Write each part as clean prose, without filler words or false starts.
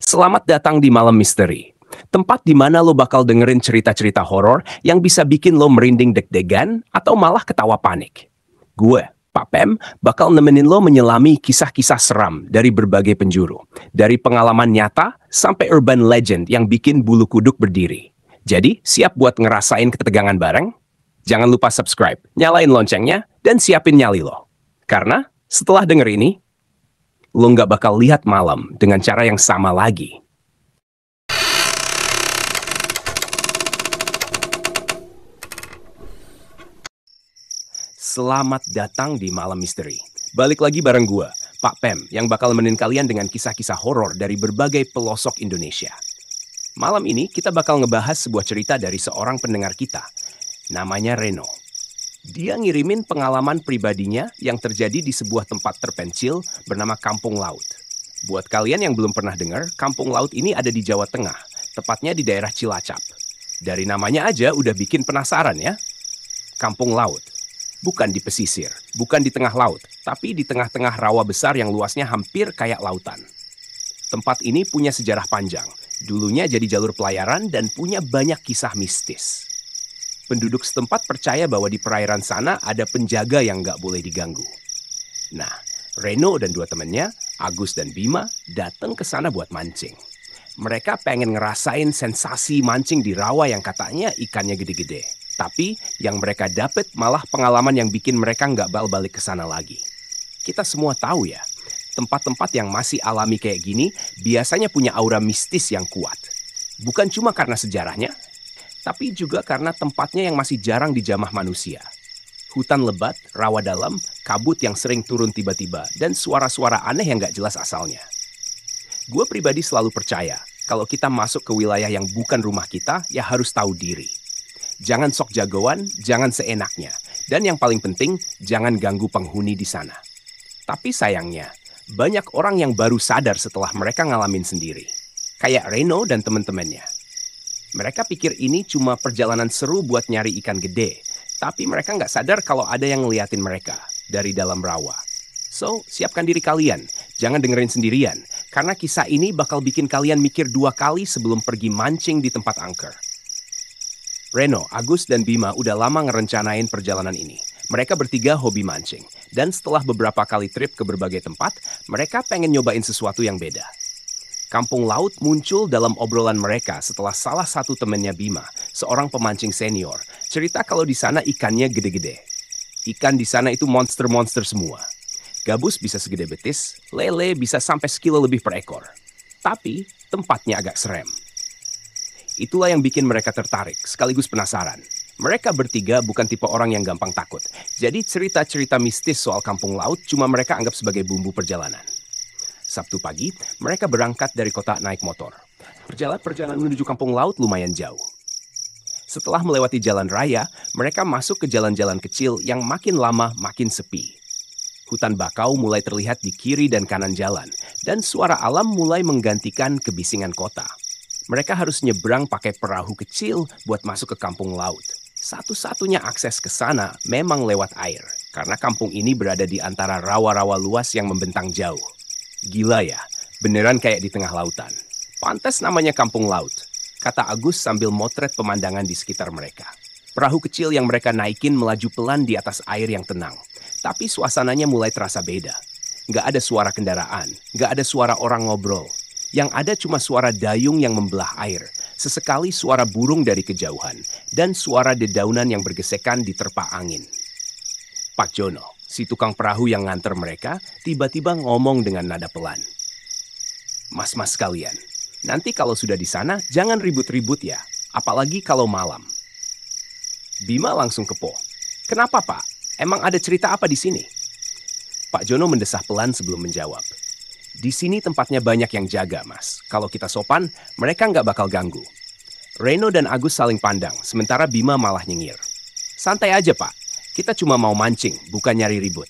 Selamat datang di Malam Misteri. Tempat di mana lo bakal dengerin cerita-cerita horor yang bisa bikin lo merinding deg-degan atau malah ketawa panik. Gue, Pak Pem, bakal nemenin lo menyelami kisah-kisah seram dari berbagai penjuru. Dari pengalaman nyata sampai urban legend yang bikin bulu kuduk berdiri. Jadi, siap buat ngerasain ketegangan bareng? Jangan lupa subscribe, nyalain loncengnya, dan siapin nyali lo. Karena setelah denger ini, lo nggak bakal lihat malam dengan cara yang sama lagi. Selamat datang di Malam Misteri. Balik lagi bareng gua, Pak Pem, yang bakal nemenin kalian dengan kisah-kisah horor dari berbagai pelosok Indonesia. Malam ini kita bakal ngebahas sebuah cerita dari seorang pendengar kita. Namanya Reno. Dia ngirimin pengalaman pribadinya yang terjadi di sebuah tempat terpencil bernama Kampung Laut. Buat kalian yang belum pernah dengar, Kampung Laut ini ada di Jawa Tengah, tepatnya di daerah Cilacap. Dari namanya aja udah bikin penasaran ya. Kampung Laut. Bukan di pesisir, bukan di tengah laut, tapi di tengah-tengah rawa besar yang luasnya hampir kayak lautan. Tempat ini punya sejarah panjang. Dulunya jadi jalur pelayaran dan punya banyak kisah mistis. Penduduk setempat percaya bahwa di perairan sana ada penjaga yang nggak boleh diganggu. Nah, Reno dan dua temannya, Agus dan Bima, datang ke sana buat mancing. Mereka pengen ngerasain sensasi mancing di rawa yang katanya ikannya gede-gede. Tapi yang mereka dapet malah pengalaman yang bikin mereka nggak balik ke sana lagi. Kita semua tahu ya, tempat-tempat yang masih alami kayak gini biasanya punya aura mistis yang kuat. Bukan cuma karena sejarahnya, tapi juga karena tempatnya yang masih jarang dijamah manusia. Hutan lebat, rawa dalam, kabut yang sering turun tiba-tiba, dan suara-suara aneh yang nggak jelas asalnya. Gue pribadi selalu percaya, kalau kita masuk ke wilayah yang bukan rumah kita, ya harus tahu diri. Jangan sok jagoan, jangan seenaknya. Dan yang paling penting, jangan ganggu penghuni di sana. Tapi sayangnya, banyak orang yang baru sadar setelah mereka ngalamin sendiri. Kayak Reno dan teman-temannya. Mereka pikir ini cuma perjalanan seru buat nyari ikan gede. Tapi mereka nggak sadar kalau ada yang ngeliatin mereka dari dalam rawa. So, siapkan diri kalian. Jangan dengerin sendirian. Karena kisah ini bakal bikin kalian mikir 2 kali sebelum pergi mancing di tempat angker. Reno, Agus, dan Bima udah lama ngerencanain perjalanan ini. Mereka bertiga hobi mancing. Dan setelah beberapa kali trip ke berbagai tempat, mereka pengen nyobain sesuatu yang beda. Kampung Laut muncul dalam obrolan mereka setelah salah satu temannya Bima, seorang pemancing senior, cerita kalau di sana ikannya gede-gede. Ikan di sana itu monster-monster semua. Gabus bisa segede betis, lele bisa sampai sekilo lebih per ekor. Tapi tempatnya agak serem. Itulah yang bikin mereka tertarik, sekaligus penasaran. Mereka bertiga bukan tipe orang yang gampang takut. Jadi cerita-cerita mistis soal Kampung Laut cuma mereka anggap sebagai bumbu perjalanan. Sabtu pagi, mereka berangkat dari kota naik motor. Perjalanan menuju Kampung Laut lumayan jauh. Setelah melewati jalan raya, mereka masuk ke jalan-jalan kecil yang makin lama makin sepi. Hutan bakau mulai terlihat di kiri dan kanan jalan, dan suara alam mulai menggantikan kebisingan kota. Mereka harus nyebrang pakai perahu kecil buat masuk ke Kampung Laut. Satu-satunya akses ke sana memang lewat air, karena kampung ini berada di antara rawa-rawa luas yang membentang jauh. Gila ya, beneran kayak di tengah lautan. Pantes namanya Kampung Laut, kata Agus sambil motret pemandangan di sekitar mereka. Perahu kecil yang mereka naikin melaju pelan di atas air yang tenang, tapi suasananya mulai terasa beda. Nggak ada suara kendaraan, nggak ada suara orang ngobrol. Yang ada cuma suara dayung yang membelah air, sesekali suara burung dari kejauhan, dan suara dedaunan yang bergesekan diterpa angin. Pak Jono, si tukang perahu yang nganter mereka, tiba-tiba ngomong dengan nada pelan. Mas-mas kalian, nanti kalau sudah di sana, jangan ribut-ribut ya, apalagi kalau malam. Bima langsung kepo. Kenapa Pak? Emang ada cerita apa di sini? Pak Jono mendesah pelan sebelum menjawab. Di sini tempatnya banyak yang jaga, Mas. Kalau kita sopan, mereka nggak bakal ganggu. Reno dan Agus saling pandang, sementara Bima malah nyengir. Santai aja, Pak. Kita cuma mau mancing, bukan nyari ribut.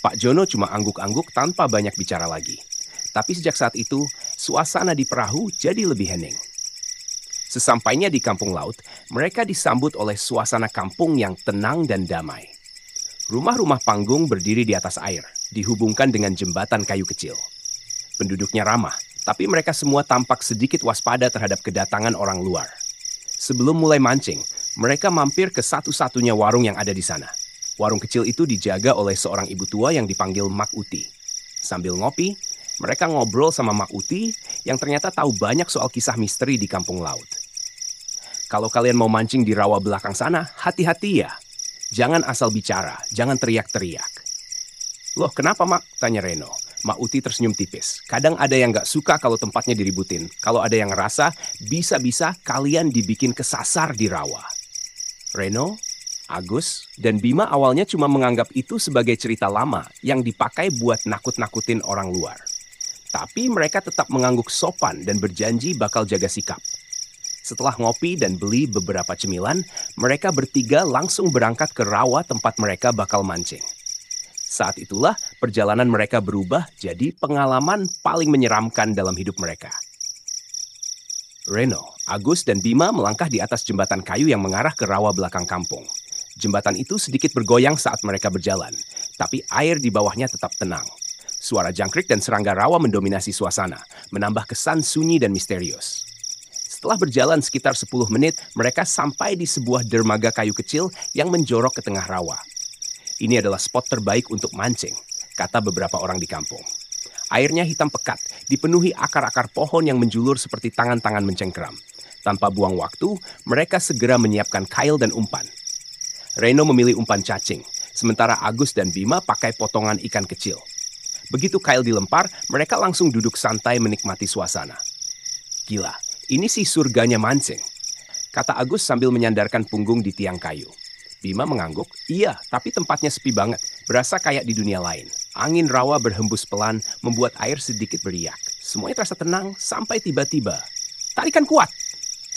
Pak Jono cuma angguk-angguk tanpa banyak bicara lagi. Tapi sejak saat itu, suasana di perahu jadi lebih hening. Sesampainya di Kampung Laut, mereka disambut oleh suasana kampung yang tenang dan damai. Rumah-rumah panggung berdiri di atas air, dihubungkan dengan jembatan kayu kecil. Penduduknya ramah, tapi mereka semua tampak sedikit waspada terhadap kedatangan orang luar. Sebelum mulai mancing, mereka mampir ke satu-satunya warung yang ada di sana. Warung kecil itu dijaga oleh seorang ibu tua yang dipanggil Mak Uti. Sambil ngopi, mereka ngobrol sama Mak Uti yang ternyata tahu banyak soal kisah misteri di kampung laut. Kalau kalian mau mancing di rawa belakang sana, hati-hati ya. Jangan asal bicara, jangan teriak-teriak. Loh, kenapa, Mak? Tanya Reno. Mak Uti tersenyum tipis. Kadang ada yang gak suka kalau tempatnya diributin. Kalau ada yang ngerasa, bisa-bisa kalian dibikin kesasar di rawa. Reno, Agus, dan Bima awalnya cuma menganggap itu sebagai cerita lama yang dipakai buat nakut-nakutin orang luar. Tapi mereka tetap mengangguk sopan dan berjanji bakal jaga sikap. Setelah ngopi dan beli beberapa cemilan, mereka bertiga langsung berangkat ke rawa tempat mereka bakal mancing. Saat itulah perjalanan mereka berubah jadi pengalaman paling menyeramkan dalam hidup mereka. Reno, Agus, dan Bima melangkah di atas jembatan kayu yang mengarah ke rawa belakang kampung. Jembatan itu sedikit bergoyang saat mereka berjalan, tapi air di bawahnya tetap tenang. Suara jangkrik dan serangga rawa mendominasi suasana, menambah kesan sunyi dan misterius. Setelah berjalan sekitar 10 menit, mereka sampai di sebuah dermaga kayu kecil yang menjorok ke tengah rawa. Ini adalah spot terbaik untuk mancing, kata beberapa orang di kampung. Airnya hitam pekat, dipenuhi akar-akar pohon yang menjulur seperti tangan-tangan mencengkeram. Tanpa buang waktu, mereka segera menyiapkan kail dan umpan. Reno memilih umpan cacing, sementara Agus dan Bima pakai potongan ikan kecil. Begitu kail dilempar, mereka langsung duduk santai menikmati suasana. Gila, ini sih surganya mancing, kata Agus sambil menyandarkan punggung di tiang kayu. Bima mengangguk, iya, tapi tempatnya sepi banget, berasa kayak di dunia lain. Angin rawa berhembus pelan, membuat air sedikit beriak. Semuanya terasa tenang, sampai tiba-tiba. Tarikan kuat!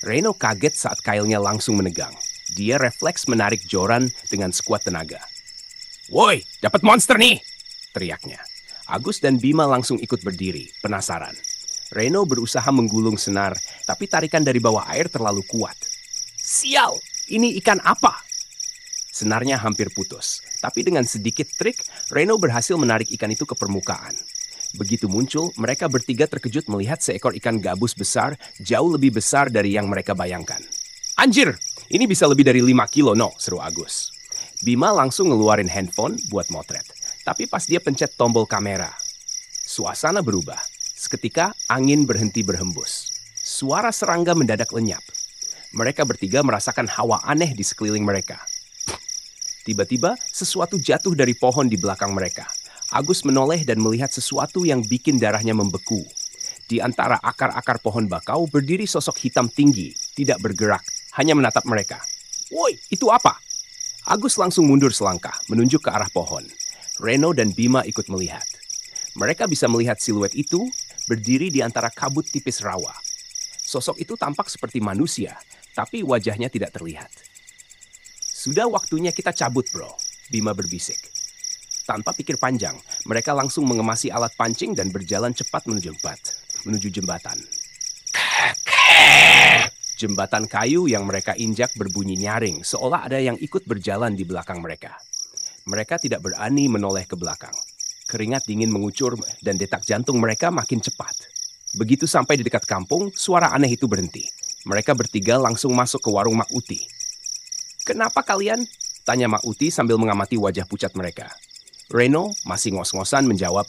Reno kaget saat kailnya langsung menegang. Dia refleks menarik joran dengan sekuat tenaga. Woi, dapat monster nih! Teriaknya. Agus dan Bima langsung ikut berdiri, penasaran. Reno berusaha menggulung senar, tapi tarikan dari bawah air terlalu kuat. Sial, ini ikan apa? Senarnya hampir putus, tapi dengan sedikit trik, Reno berhasil menarik ikan itu ke permukaan. Begitu muncul, mereka bertiga terkejut melihat seekor ikan gabus besar, jauh lebih besar dari yang mereka bayangkan. Anjir, ini bisa lebih dari 5 kilo, no, seru Agus. Bima langsung ngeluarin handphone buat motret, tapi pas dia pencet tombol kamera, suasana berubah. Seketika, angin berhenti berhembus. Suara serangga mendadak lenyap. Mereka bertiga merasakan hawa aneh di sekeliling mereka. Tiba-tiba, sesuatu jatuh dari pohon di belakang mereka. Agus menoleh dan melihat sesuatu yang bikin darahnya membeku. Di antara akar-akar pohon bakau berdiri sosok hitam tinggi, tidak bergerak, hanya menatap mereka. Woi, itu apa? Agus langsung mundur selangkah, menunjuk ke arah pohon. Reno dan Bima ikut melihat. Mereka bisa melihat siluet itu berdiri di antara kabut tipis rawa. Sosok itu tampak seperti manusia, tapi wajahnya tidak terlihat. Sudah waktunya kita cabut, bro, Bima berbisik. Tanpa pikir panjang, mereka langsung mengemasi alat pancing dan berjalan cepat menuju jembatan. Jembatan kayu yang mereka injak berbunyi nyaring, seolah ada yang ikut berjalan di belakang mereka. Mereka tidak berani menoleh ke belakang. Keringat dingin mengucur dan detak jantung mereka makin cepat. Begitu sampai di dekat kampung, suara aneh itu berhenti. Mereka bertiga langsung masuk ke warung Mak Uti. Kenapa kalian? Tanya Mak Uti sambil mengamati wajah pucat mereka. Reno masih ngos-ngosan menjawab,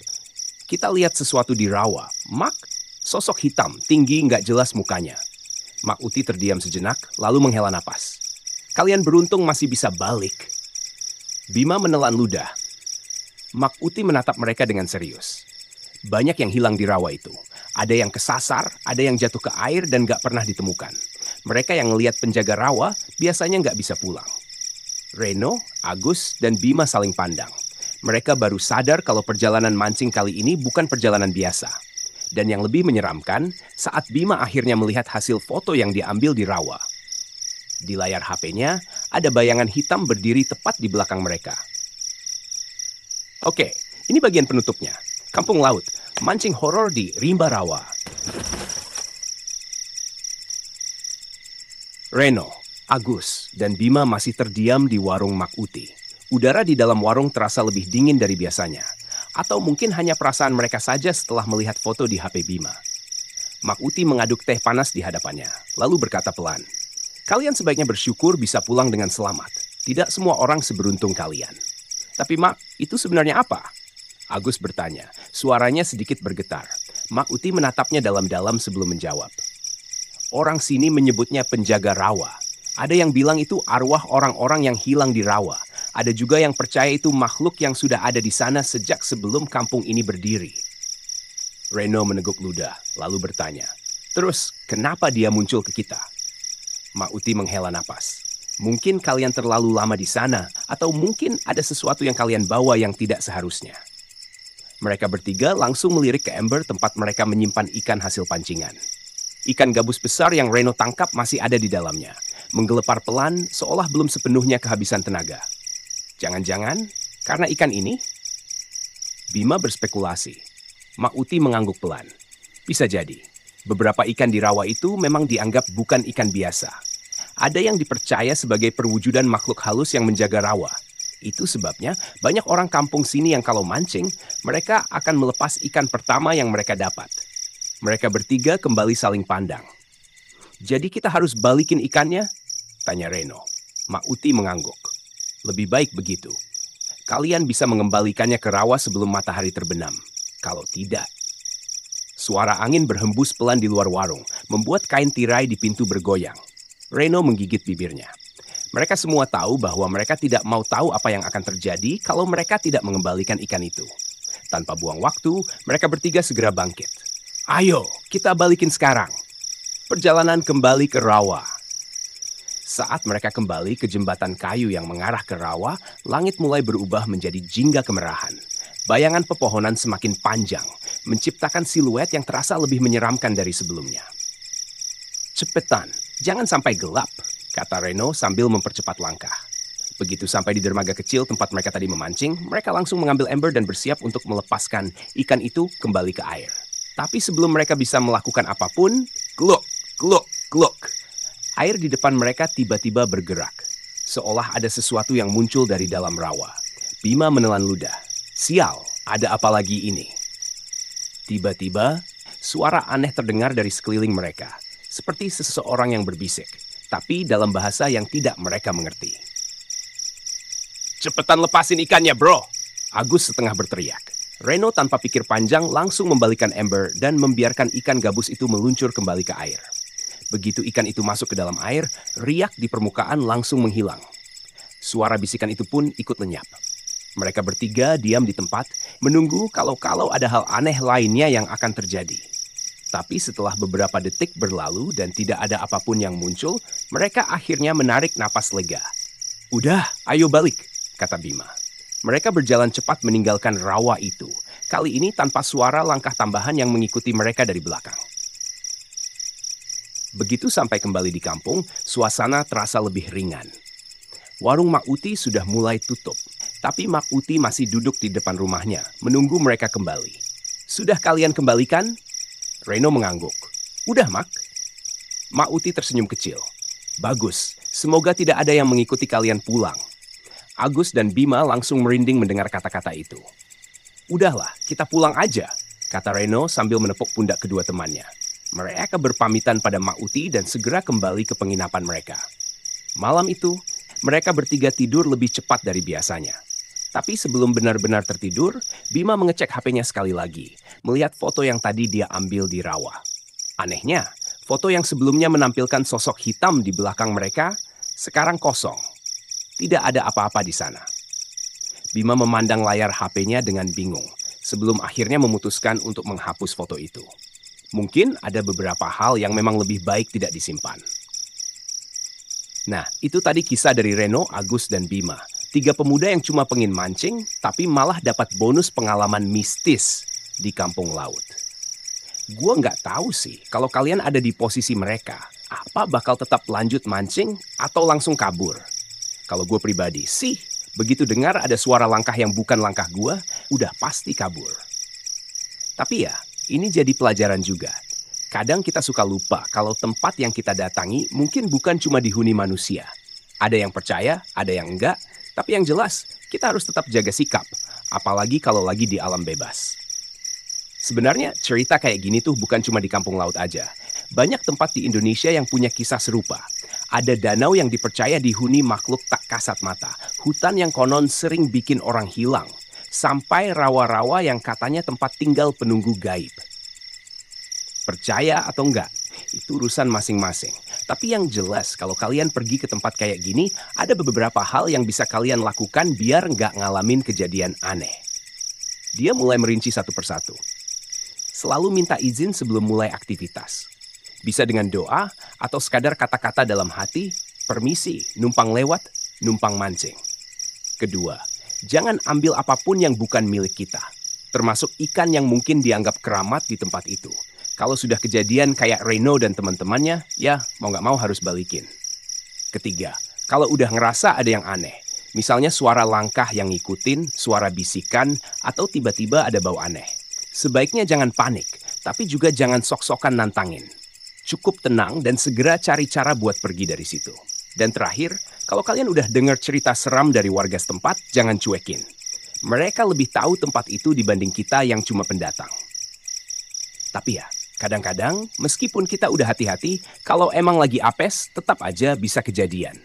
kita lihat sesuatu di rawa. Mak, sosok hitam, tinggi nggak jelas mukanya. Mak Uti terdiam sejenak, lalu menghela napas. Kalian beruntung masih bisa balik. Bima menelan ludah. Mak Uti menatap mereka dengan serius. Banyak yang hilang di rawa itu. Ada yang kesasar, ada yang jatuh ke air dan gak pernah ditemukan. Mereka yang ngelihat penjaga rawa biasanya gak bisa pulang. Reno, Agus, dan Bima saling pandang. Mereka baru sadar kalau perjalanan mancing kali ini bukan perjalanan biasa. Dan yang lebih menyeramkan, saat Bima akhirnya melihat hasil foto yang diambil di rawa. Di layar HP-nya, ada bayangan hitam berdiri tepat di belakang mereka. Oke, ini bagian penutupnya. Kampung Laut, mancing horor di Rimba Rawa. Reno, Agus, dan Bima masih terdiam di warung Mak Uti. Udara di dalam warung terasa lebih dingin dari biasanya. Atau mungkin hanya perasaan mereka saja setelah melihat foto di HP Bima. Mak Uti mengaduk teh panas di hadapannya, lalu berkata pelan, "Kalian sebaiknya bersyukur bisa pulang dengan selamat. Tidak semua orang seberuntung kalian." "Tapi Mak, itu sebenarnya apa?" Agus bertanya, suaranya sedikit bergetar. Mak Uti menatapnya dalam-dalam sebelum menjawab. "Orang sini menyebutnya penjaga rawa. Ada yang bilang itu arwah orang-orang yang hilang di rawa. Ada juga yang percaya itu makhluk yang sudah ada di sana sejak sebelum kampung ini berdiri." Reno meneguk ludah, lalu bertanya, "Terus, kenapa dia muncul ke kita?" Mak Uti menghela napas. "Mungkin kalian terlalu lama di sana, atau mungkin ada sesuatu yang kalian bawa yang tidak seharusnya." Mereka bertiga langsung melirik ke ember tempat mereka menyimpan ikan hasil pancingan. Ikan gabus besar yang Reno tangkap masih ada di dalamnya, menggelepar pelan seolah belum sepenuhnya kehabisan tenaga. Jangan-jangan karena ikan ini? Bima berspekulasi. Mak Uti mengangguk pelan. Bisa jadi. Beberapa ikan di rawa itu memang dianggap bukan ikan biasa. Ada yang dipercaya sebagai perwujudan makhluk halus yang menjaga rawa. Itu sebabnya banyak orang kampung sini yang kalau mancing, mereka akan melepas ikan pertama yang mereka dapat. Mereka bertiga kembali saling pandang. "Jadi kita harus balikin ikannya?" tanya Reno. Mak Uti mengangguk. "Lebih baik begitu. Kalian bisa mengembalikannya ke rawa sebelum matahari terbenam. Kalau tidak..." Suara angin berhembus pelan di luar warung, membuat kain tirai di pintu bergoyang. Reno menggigit bibirnya. Mereka semua tahu bahwa mereka tidak mau tahu apa yang akan terjadi kalau mereka tidak mengembalikan ikan itu. Tanpa buang waktu, mereka bertiga segera bangkit. "Ayo, kita balikin sekarang." Perjalanan kembali ke rawa. Saat mereka kembali ke jembatan kayu yang mengarah ke rawa, langit mulai berubah menjadi jingga kemerahan. Bayangan pepohonan semakin panjang, menciptakan siluet yang terasa lebih menyeramkan dari sebelumnya. "Cepetan, jangan sampai gelap," kata Reno sambil mempercepat langkah. Begitu sampai di dermaga kecil tempat mereka tadi memancing, mereka langsung mengambil ember dan bersiap untuk melepaskan ikan itu kembali ke air. Tapi sebelum mereka bisa melakukan apapun, gluk, gluk, gluk. Air di depan mereka tiba-tiba bergerak, seolah ada sesuatu yang muncul dari dalam rawa. Bima menelan ludah. Sial, ada apa lagi ini? Tiba-tiba, suara aneh terdengar dari sekeliling mereka, seperti seseorang yang berbisik, tapi dalam bahasa yang tidak mereka mengerti. "Cepetan lepasin ikannya, bro!" Agus setengah berteriak. Reno tanpa pikir panjang langsung membalikan ember dan membiarkan ikan gabus itu meluncur kembali ke air. Begitu ikan itu masuk ke dalam air, riak di permukaan langsung menghilang. Suara bisikan itu pun ikut lenyap. Mereka bertiga diam di tempat, menunggu kalau ada hal aneh lainnya yang akan terjadi. Tapi setelah beberapa detik berlalu dan tidak ada apapun yang muncul, mereka akhirnya menarik napas lega. "Udah, ayo balik," kata Bima. Mereka berjalan cepat meninggalkan rawa itu, kali ini tanpa suara langkah tambahan yang mengikuti mereka dari belakang. Begitu sampai kembali di kampung, suasana terasa lebih ringan. Warung Mak Uti sudah mulai tutup, tapi Mak Uti masih duduk di depan rumahnya, menunggu mereka kembali. "Sudah kalian kembalikan?" Reno mengangguk. "Udah, Mak." Mak Uti tersenyum kecil. "Bagus, semoga tidak ada yang mengikuti kalian pulang." Agus dan Bima langsung merinding mendengar kata-kata itu. "Udahlah, kita pulang aja," kata Reno sambil menepuk pundak kedua temannya. Mereka berpamitan pada Mak Uti dan segera kembali ke penginapan mereka. Malam itu, mereka bertiga tidur lebih cepat dari biasanya. Tapi sebelum benar-benar tertidur, Bima mengecek HP-nya sekali lagi, melihat foto yang tadi dia ambil di rawa. Anehnya, foto yang sebelumnya menampilkan sosok hitam di belakang mereka, sekarang kosong. Tidak ada apa-apa di sana. Bima memandang layar HP-nya dengan bingung, sebelum akhirnya memutuskan untuk menghapus foto itu. Mungkin ada beberapa hal yang memang lebih baik tidak disimpan. Nah, itu tadi kisah dari Reno, Agus, dan Bima. 3 pemuda yang cuma pengen mancing, tapi malah dapat bonus pengalaman mistis di kampung laut. Gua nggak tahu sih, kalau kalian ada di posisi mereka, apa bakal tetap lanjut mancing atau langsung kabur? Kalau gue pribadi sih, begitu dengar ada suara langkah yang bukan langkah gue, udah pasti kabur. Tapi ya, ini jadi pelajaran juga. Kadang kita suka lupa kalau tempat yang kita datangi mungkin bukan cuma dihuni manusia. Ada yang percaya, ada yang enggak, tapi yang jelas kita harus tetap jaga sikap, apalagi kalau lagi di alam bebas. Sebenarnya cerita kayak gini tuh bukan cuma di kampung laut aja. Banyak tempat di Indonesia yang punya kisah serupa. Ada danau yang dipercaya dihuni makhluk tak kasat mata. Hutan yang konon sering bikin orang hilang. Sampai rawa-rawa yang katanya tempat tinggal penunggu gaib. Percaya atau enggak, itu urusan masing-masing. Tapi yang jelas kalau kalian pergi ke tempat kayak gini, ada beberapa hal yang bisa kalian lakukan biar nggak ngalamin kejadian aneh. Dia mulai merinci satu persatu. Selalu minta izin sebelum mulai aktivitas. Bisa dengan doa atau sekadar kata-kata dalam hati, permisi, numpang lewat, numpang mancing. Kedua, jangan ambil apapun yang bukan milik kita, termasuk ikan yang mungkin dianggap keramat di tempat itu. Kalau sudah kejadian kayak Reno dan teman-temannya, ya mau nggak mau harus balikin. Ketiga, kalau udah ngerasa ada yang aneh, misalnya suara langkah yang ngikutin, suara bisikan, atau tiba-tiba ada bau aneh. Sebaiknya jangan panik, tapi juga jangan sok-sokan nantangin. Cukup tenang dan segera cari cara buat pergi dari situ. Dan terakhir, kalau kalian udah dengar cerita seram dari warga setempat, jangan cuekin. Mereka lebih tahu tempat itu dibanding kita yang cuma pendatang. Tapi ya, kadang-kadang meskipun kita udah hati-hati, kalau emang lagi apes, tetap aja bisa kejadian.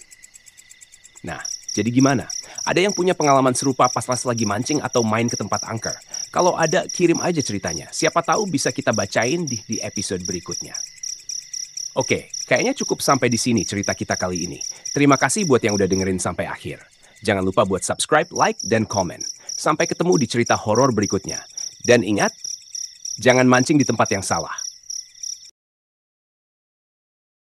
Nah, jadi gimana? Ada yang punya pengalaman serupa pas lagi mancing atau main ke tempat angker? Kalau ada, kirim aja ceritanya. Siapa tahu bisa kita bacain di episode berikutnya. Oke, kayaknya cukup sampai di sini cerita kita kali ini. Terima kasih buat yang udah dengerin sampai akhir. Jangan lupa buat subscribe, like, dan komen. Sampai ketemu di cerita horor berikutnya. Dan ingat, jangan mancing di tempat yang salah.